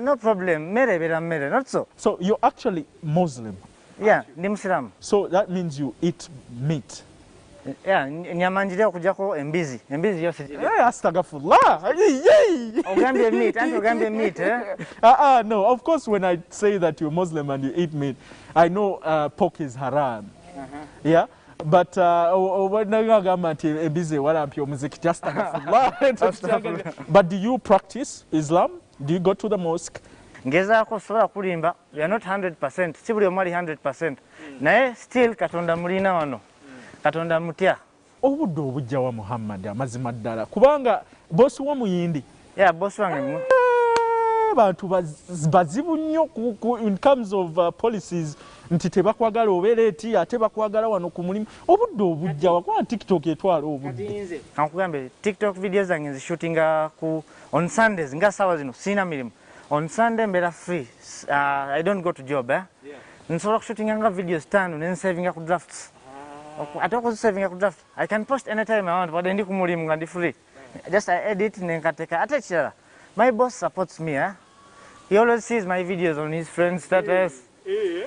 no problem mmere ebeera mmere not so. So you're actually Muslim? Yeah, ndi Muslim. So that means you eat meat? Yeah, nyama njirya okujjako embizi yose jirya. Astagfirullah. Ogambye meat, anti ogambye meat, No, of course when I say that you're Muslim and you eat meat, I know pork is haram. Yeah? But when I go busy, what am your music? Just But do you practice Islam? Do you go to the mosque? Ngezaako sobola kulimba, we are not 100%, si buli omu ali 100%. Naye still Katonda mulina wano. Katonda mutya. Obudde obujja wa Muhammad amazima ddala. Kubanga bosi wa muyindi. Yeah, bosi wange. Bantu bazibu nnyo in terms of policies nti tebakwagala obeera eti ate bakwagala wano ku mulimu. Obudde obujja wa kwa TikTok etwala obudde. Kankugambe TikTok videos zange nzishootinga on Sundays nga sawa zino sina mirimu. On Sunday mbera free. I don't go to job. Nsobola kushootinga nga videos 5 nensavinga ku drafts. Ate okuzisavinga ku draft. I can post anytime I want but ndi ku mulimu nga ndi free. Just I edit nenkateka. Ate kirala. My boss supports me. He always sees my videos on his friend's status.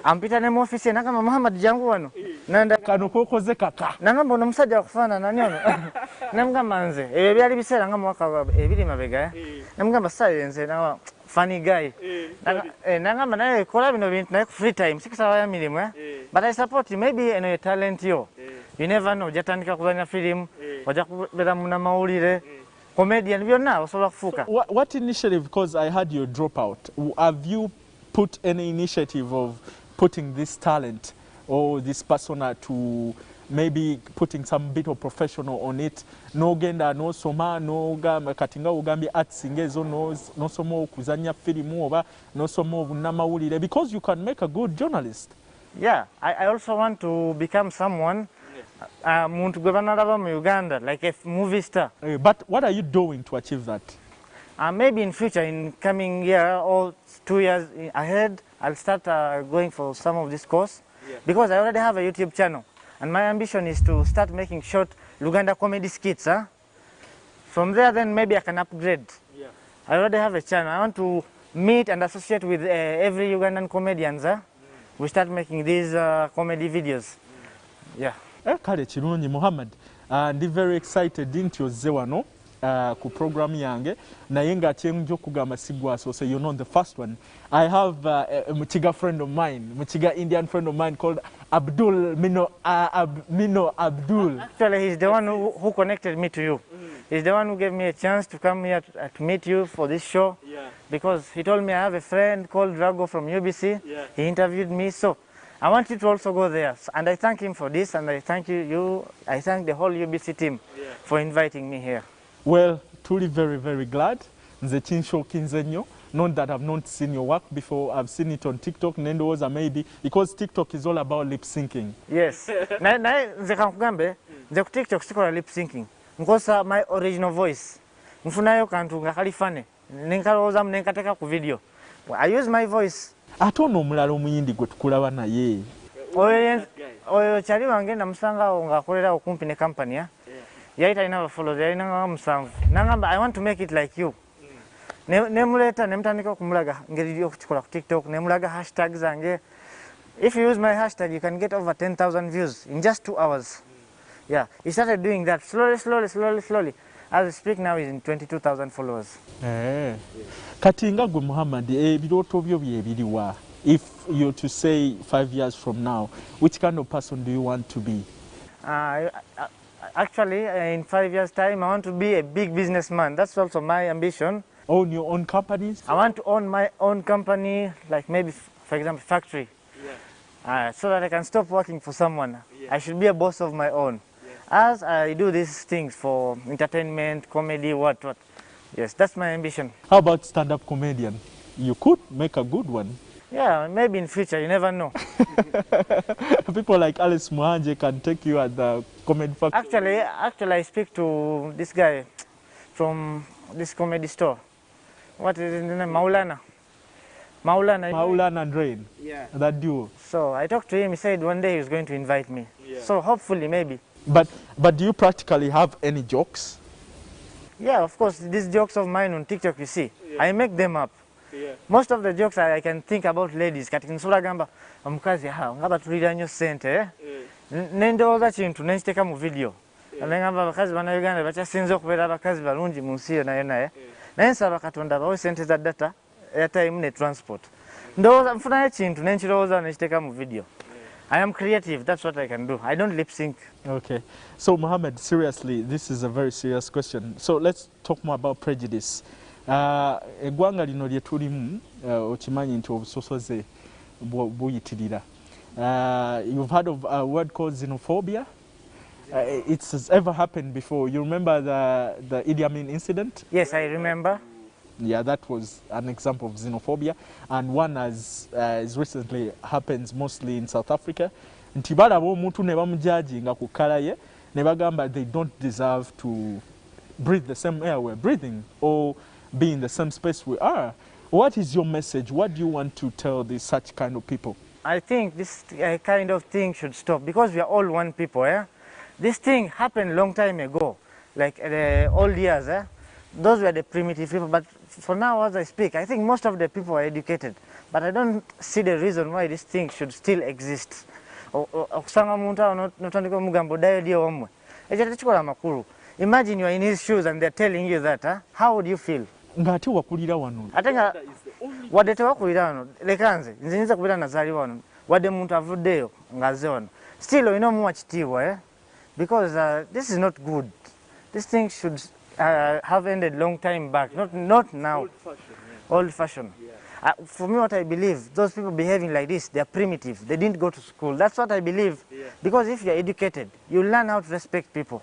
Ampita ne mu office nakama Muhammad jangu wano. Nanda kano kokoze kaka. Nangamba ono musajja kufaanana nani ono. Namugamba nze ebyo byali biseera nga mwaka ebiri mabega. Namugamba science nawa funny guy. Nangamba naye kola bino bintu naye free time sikisawa ya mirimu. But I support you, maybe eno talent yo. You never know, jatandika kuzanya film wajja kubeera munnamawulire comedian byonna osobola kufuuka. What initiative, because I had your dropout, have you put any initiative of putting this talent or this persona to maybe putting some bit of professional on it? N'ogenda n'osoma n'ogamba kati nga ogambye arts ezo n'osoma okuzannya firimu oba n'osoma obunnamawulire, because you can make a good journalist. Yeah, I also want to become someone muntu gwe banalaba mu Uganda, like a movie star. But what are you doing to achieve that? Maybe in future, in coming year or 2 years ahead, I'll start going for some of this course, because I already have a YouTube channel, and my ambition is to start making short Uganda comedy skits. From there, then maybe I can upgrade. I already have a channel. I want to meet and associate with every Ugandan comedians. We start making these comedy videos. Yeah. Kale kirungi Muhammad, ndi very excited nti ozze wano ku program yange naye nga kyenjo kugamba sigwaso, so you're not the first one. I have a Muchiga friend of mine, Muchiga Indian friend of mine called Abdul Mino Abdul. Actually, he's the one who connected me to you. He's the one who gave me a chance to come here to meet you for this show. Because he told me I have a friend called Drago from UBC. He interviewed me, so I want you to also go there. And I thank him for this, and I thank I thank the whole UBC team for inviting me here. Well, truly very, very glad. Nze kinshokinze nnyo. Not that I've not seen your work before, I've seen it on TikTok, Nendoza maybe, because TikTok is all about lip syncing. Yes. Nze kankugambe, nze ku TikTok sikola lip syncing. Nkosa my original voice. Nfunayo kantu nga kalifane. Nenkalowooza nenkateeka ku video. I use my voice. Ate ono omulala omuyindi gwe tukulaba naye. Oyo kyali wange namusangawo ng'akolera okumpi ne company. Yali talina abafollowers, yalina nga 7. Nangamba, I want to make it like you. Nemuleta nemutandika okumulaga ngeri okukikola ku TikTok, nemulaga hashtag zange. If you use my hashtag, you can get over 10,000 views in just 2 hours. Yeah, he started doing that slowly. As we speak now, he's in 22,000 followers. Kati nga gwe Muhammad, ebirooto byo bye biriwa? If you're to say 5 years from now, which kind of person do you want to be? Actually, in 5 years' time, I want to be a big businessman. That's also my ambition. Own your own companies? I want to own my own company, like maybe, for example, factory. So that I can stop working for someone. I should be a boss of my own. As I do these things for entertainment, comedy, what. Yes, that's my ambition. How about stand-up comedian? You could make a good one. Yeah, maybe in future, you never know. People like Alice Muhanje can take you at the comedy factory. Actually, I speak to this guy from this comedy store. What is his name? Maulana and Rain. Yeah. That duo. So I talked to him. He said one day he was going to invite me. So hopefully, maybe. But do you practically have any jokes? Yeah, of course. These jokes of mine on TikTok, you see, I make them up. Most of the jokes I can think about ladies. Kati nsula gamba omukazi ngaba tulira nnyo ssente nendowooza kintu nekiteeka mu video. Nengamba abakazi bana Uganda bakyasinze okubeera abakazi balungi mu nsi yonna naye nsaba Katonda bawe ssente za data, airtime ne transport. Ndowooza nfunayo ekintu nenkirowooza nekiteeka mu video. I am creative, that's what I can do. I don't lip sync. Okay. So Mohammed, seriously, this is a very serious question. So let's talk more about prejudice. Eggwanga lino lye tulimu okimanyi nti obusosoze buyitirira. You've heard of a word called xenophobia? It's ever happened before. You remember the Idi Amin incident? Yes, I remember. Yeah, that was an example of xenophobia, and one as recently happens mostly in South Africa. Nti balaba omuntu ne bamujudginga ku kala ye ne bagamba they don't deserve to breathe the same air we're breathing or be in the same space we are. What is your message? What do you want to tell such kind of people? I think this kind of thing should stop because we are all one people. This thing happened long time ago, like the old years. Those were the primitive people, but for now as I speak, I think most of the people are educated, but I don't see the reason why this thing should still exist. Imagine you're in his shoes and they're telling you that, how would you feel? Ngati wakulira wano. Atenga wadde tewakulira wano lekanze nze nyinza kubeera nazaali wano wadde muntu avuddeyo ng'azze wano still olina omuwa kitiibwa because this is not good. This thing should have ended long time back, not now. Old fashioned. Yeah. For me, what I believe, those people behaving like this, they are primitive. They didn't go to school. That's what I believe. Yeah. Because if you are educated, you learn how to respect people.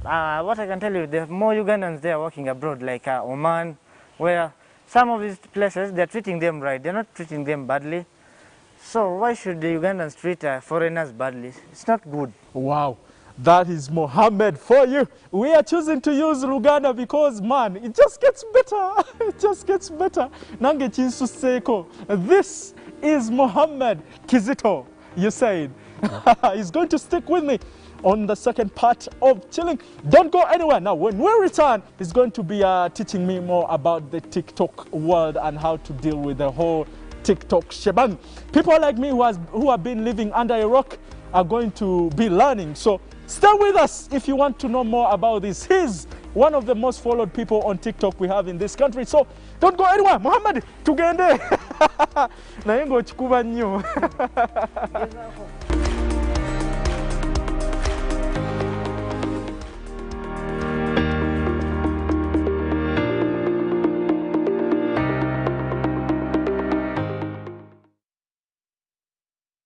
What I can tell you, there are more Ugandans there working abroad, like Oman, where some of these places, they're treating them right. They're not treating them badly. So why should the Ugandans treat foreigners badly? It's not good. Wow. That is Mohammed for you. We are choosing to use Luganda because, man, it just gets better. It just gets better. Nange chinsu seko. This is Mohammed Kazimoto, you said. He's going to stick with me on the second part of Chilling. Don't go anywhere. Now, when we return, he's going to be teaching me more about the TikTok world and how to deal with the whole TikTok shebang. People like me who have been living under a rock are going to be learning. So stay with us if you want to know more about this. He's one of the most followed people on TikTok we have in this country. So don't go anywhere. Muhammad, tugende. Na yengo chikuba nyo.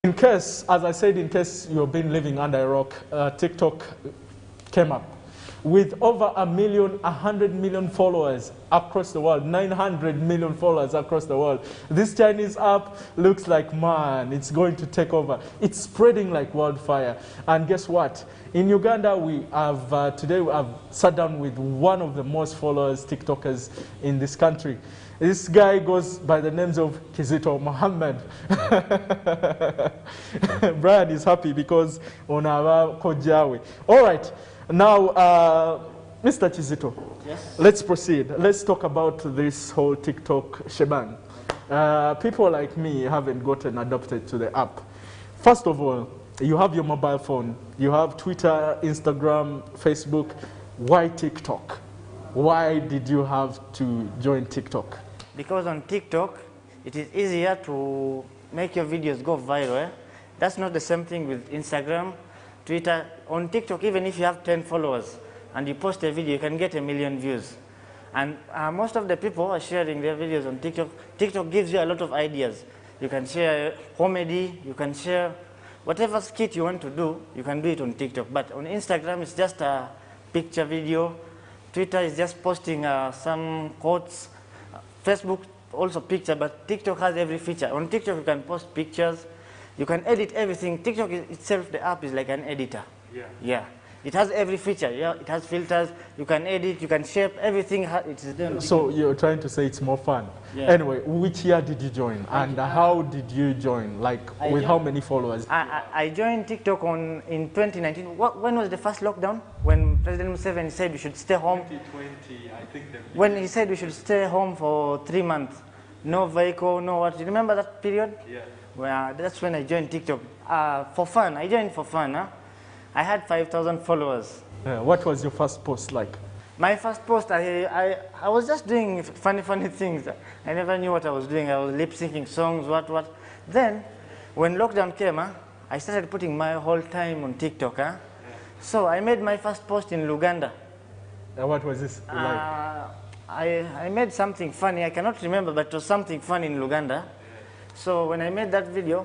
In case, as I said, in case you've been living under a rock, TikTok came up with over 100 million followers across the world, 900 million followers across the world. This Chinese app looks like, man, it's going to take over. It's spreading like wildfire. And guess what? In Uganda, we have, today we have sat down with one of the most followers TikTokers in this country. This guy goes by the names of Kazimoto Mohammed. Brian is happy because on our Kojawe. All right, now, Mr. Kazimoto, yes. Let's proceed. Let's talk about this whole TikTok shebang. People like me haven't gotten adopted to the app. First of all, you have your mobile phone. You have Twitter, Instagram, Facebook. Why TikTok? Why did you have to join TikTok? Because on TikTok, it is easier to make your videos go viral. That's not the same thing with Instagram, Twitter. On TikTok, even if you have 10 followers and you post a video, you can get 1 million views. And most of the people are sharing their videos on TikTok. TikTok gives you a lot of ideas. You can share comedy, you can share whatever skit you want to do, you can do it on TikTok. But on Instagram, it's just a picture video. Twitter is just posting some quotes. Facebook also picture, but TikTok has every feature. On TikTok, you can post pictures. You can edit everything. TikTok itself, the app is like an editor. Yeah. It has every feature. Yeah, it has filters. You can edit. You can shape everything. It is done. So you're trying to say it's more fun. Yeah. Anyway, which year did you join, and how did you join? Like with how many followers? I joined TikTok in 2019. When was the first lockdown? When President Museveni said we should stay home. 2020, I think. When he said we should stay home for 3 months, no vehicle, no what. Do you remember that period? Yeah. Well, that's when I joined TikTok for fun. I joined for fun. Huh? I had 5,000 followers. What was your first post like? My first post, I was just doing funny things. I never knew what I was doing. I was lip syncing songs, what. Then, when lockdown came, I started putting my whole time on TikTok. So I made my first post in Uganda. What was this like? I made something funny. I cannot remember, but it was something funny in Uganda. So when I made that video,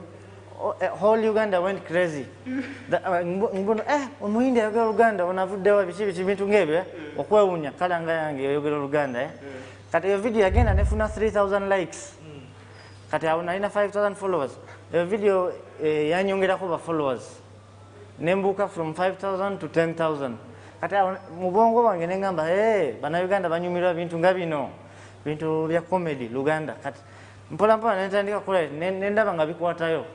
whole Uganda went crazy. Omuhindi ayogera Uganda onavuddewa biki bintu ng'ebyo okwewuunya kalanga yange ayogera Uganda. Kati eyo video agenda nefuna 3,000 likes. Kati awo nalina 5,000 followers. Eyo video yanyongerako ba followers. Nembuuka from 5,000 to 10,000. Kati awo mu bwongo bwange ne ngamba bannayuganda banyumirwa bintu nga bino. Bintu bya comedy Luganda. Kati mpola netandika kukola nendaba nga bikwatayo.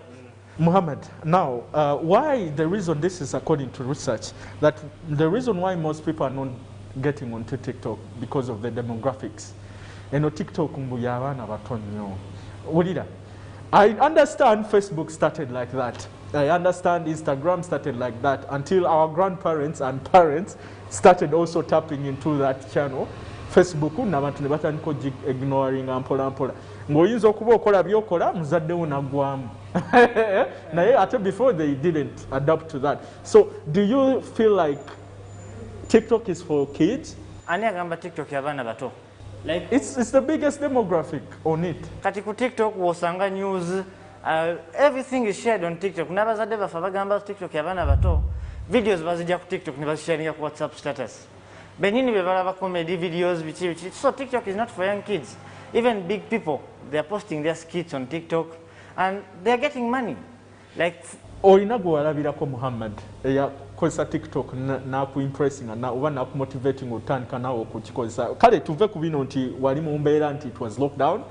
Muhammad, now, why the reason this is according to research, that the reason why most people are not getting onto TikTok because of the demographics. And TikTok I understand Facebook started like that. I understand Instagram started like that until our grandparents and parents started also tapping into that channel. Facebook ignoring ampola. Ngoyinza okuba okola byokola muzadde unagwamu. Before they didn't adapt to that. So do you feel like TikTok is for kids. Ani agamba TikTok yabana bato. Like it's the biggest demographic on it. Kati ku TikTok wosanga news, everything is shared on TikTok. Nabazadde bafa bagamba TikTok yabana bato. Videos bazijja ku TikTok ne bazisharinga ku WhatsApp status. Benini bebalaba comedy videos bichi. So TikTok is not for young kids. Even big people, they are posting their skits on TikTok and they are getting money. Like Oyina gwalabirako Muhammad eyakozesa TikTok nakuimpressing oba nakumotivating otandika nawe okukikozesa. Kale tuve ku bino nti wali mu mbeera nti it was lockdown.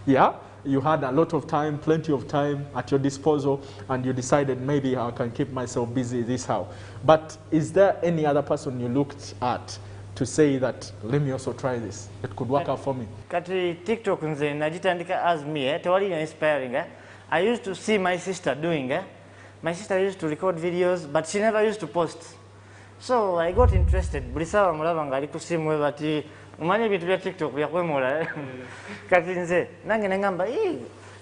Yeah, you had a lot of time, plenty of time at your disposal, and you decided maybe I can keep myself busy this how. But is there any other person you looked at to say that let me also try this? It could work out for me. Kati TikTok nze najitandika as me, tewali inspiring. I used to see my sister doing. My sister used to record videos, but she never used to post. So I got interested. Buli sawa mulaba nga ali ku simu we bati umanye bintu bya TikTok byakwemola. Kati nze nange nangamba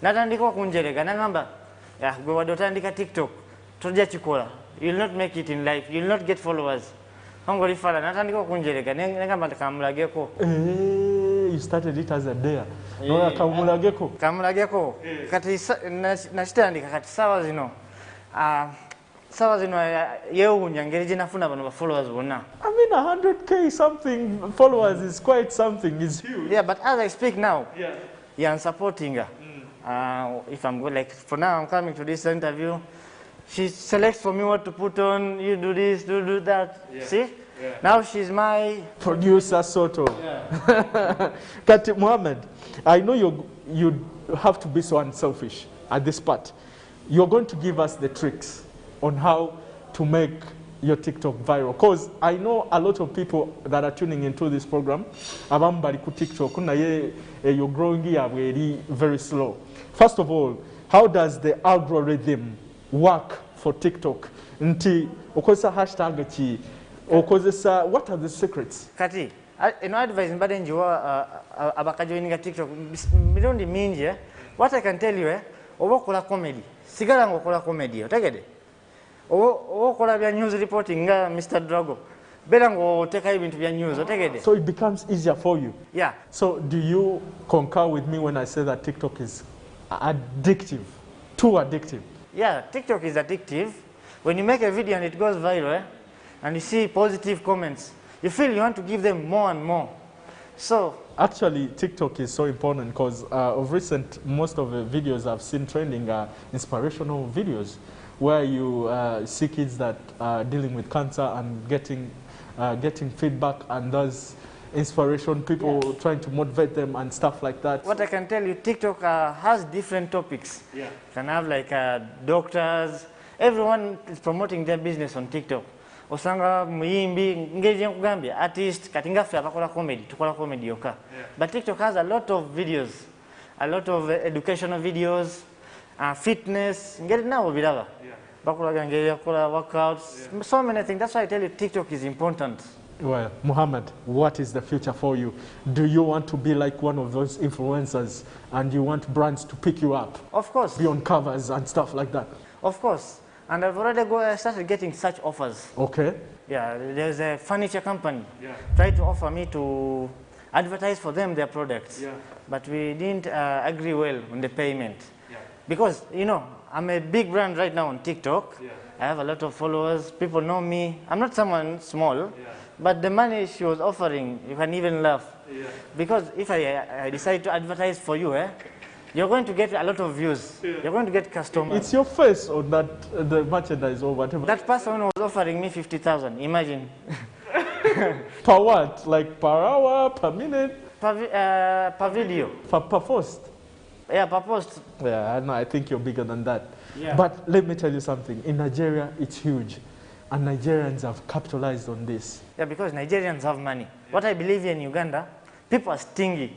natandika okunjerega nangamba gwe wadde otandika TikTok tojja kikola. You will not make it in life. You will not get followers. Hongoli fala natandika okunjerega nangamba kamulageko. You started it as a dare. No kamulageko. Kamulageko. Kati nasitandika kati sawa zino. Sawa zino yewunya ngeri jinafuna bano ba followers bonna. I mean 100k something followers is quite something. It's huge. Yeah, but as I speak now, I'm supporting her. If I'm good, like for now I'm coming to this interview. She selects for me what to put on. You do this, do that. Yeah. See? Yeah. Now she's my producer, sort of. Yeah. But Mohammed, I know you have to be so unselfish at this part. You're going to give us the tricks on how to make your TikTok viral. Because I know a lot of people that are tuning into this program, abambali ku TikTok, you're growing here very slow. First of all, how does the algorithm work for TikTok? Nti okozesa hashtag ki okozesa, what are the secrets? Kati eno advice mbade njiwa abakajoininga TikTok mirundi mingi. What I can tell you oba okola comedy sigala nga okola comedy otegede oba okola bya news reporting nga Mr. Drago bera nga oteka ebintu bya news otegede. So it becomes easier for you. Yeah. So do you concur with me when I say that TikTok is addictive, too addictive? Yeah, TikTok is addictive. When you make a video and it goes viral and you see positive comments, you feel you want to give them more and more. So actually, TikTok is so important because of recent, most of the videos I've seen trending are inspirational videos where you see kids that are dealing with cancer and getting feedback, and those inspiration, people trying to motivate them and stuff like that. What I can tell you, TikTok has different topics. Yeah. You can have like doctors. Everyone is promoting their business on TikTok. Osanga muyimbi ngezi nkugambye artist katinga ffe abakola comedy tukola comedy yoka. But TikTok has a lot of videos, a lot of educational videos, fitness ngeri nawo biraba. Bakolaga ngeri yakola workouts, so many things. That's why I tell you TikTok is important. Well, Muhammad, what is the future for you? Do you want to be like one of those influencers and you want brands to pick you up? Of course. Be on covers and stuff like that? Of course. And I've already started getting such offers. Okay. Yeah, there's a furniture company tried to offer me to advertise for them their products. Yeah. But we didn't agree well on the payment. Yeah. Because, you know, I'm a big brand right now on TikTok. Yeah. I have a lot of followers. People know me. I'm not someone small. But the money she was offering, you can even laugh. Yeah. Because if I decide to advertise for you, you're going to get a lot of views. Yeah. You're going to get customers. It's your face on that, the merchandise or whatever. That person was offering me 50,000. Imagine. Per what? Like per hour, per minute? Per video. Per post? Yeah, per post. Yeah, no, I think you're bigger than that. Yeah. But let me tell you something. In Nigeria, it's huge. And Nigerians have capitalized on this. Yeah, because Nigerians have money. What I believe in Uganda, people are stingy.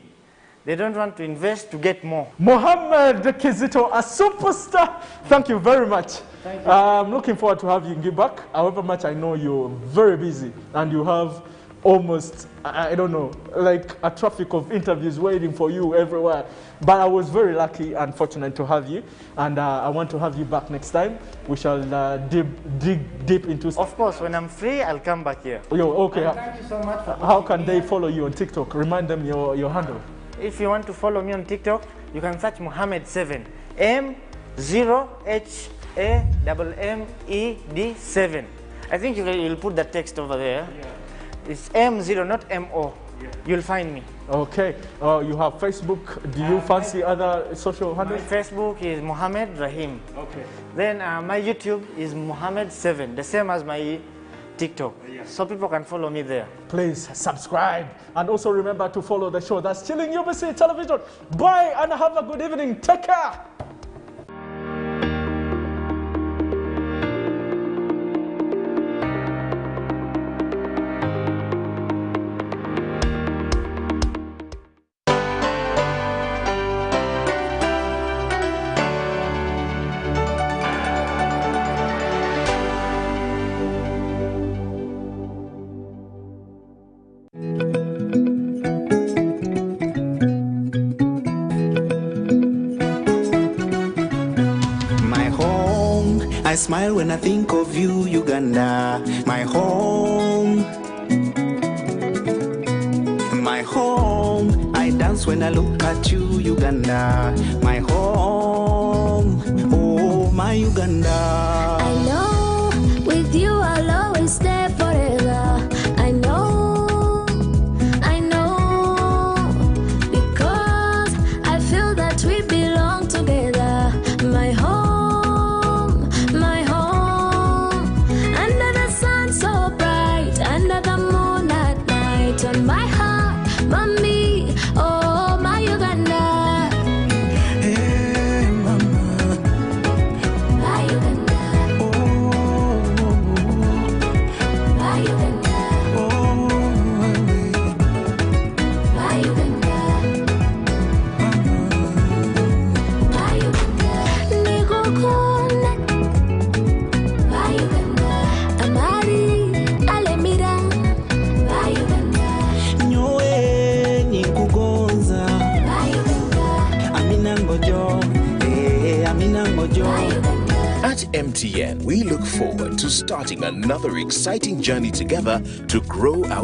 They don't want to invest to get more. Mohammed Kazimoto, a superstar. Thank you very much. Thank you. I'm looking forward to having you back. However much I know you're very busy and you have almost, I don't know, like a traffic of interviews waiting for you everywhere. But I was very lucky and fortunate to have you, and I want to have you back next time. We shall dig deep into. Of course, when I'm free, I'll come back here. Yo, okay. Thank you so much. How can they follow you on TikTok? Remind them your handle. If you want to follow me on TikTok, you can search Mohammed7. M0HAMMED7. I think you'll put the text over there. Yeah. It's M0, not MO. Yeah. You'll find me. Okay. You have Facebook. Do you fancy other social handles? My Facebook is Mohammed Rahim. Okay. Then my YouTube is Mohammed7, the same as my TikTok. Yeah. So people can follow me there. Please subscribe. And also remember to follow the show. That's Chilling UBC Television. Bye and have a good evening. Take care. I smile when I think of you, Uganda, my home. My home, I dance when I look at you, Uganda, my home. Oh, my Uganda. I know, with you I'll always stay forever. I know, because I feel that we belong together. My home. On my heart, mommy, oh my Uganda. Hey, mama. My Uganda. Oh, my Uganda. Oh, my Uganda. My Uganda. Nigokone. My Uganda. Amari, Alemira. My Uganda. At MTN, we look forward to starting another exciting journey together to grow our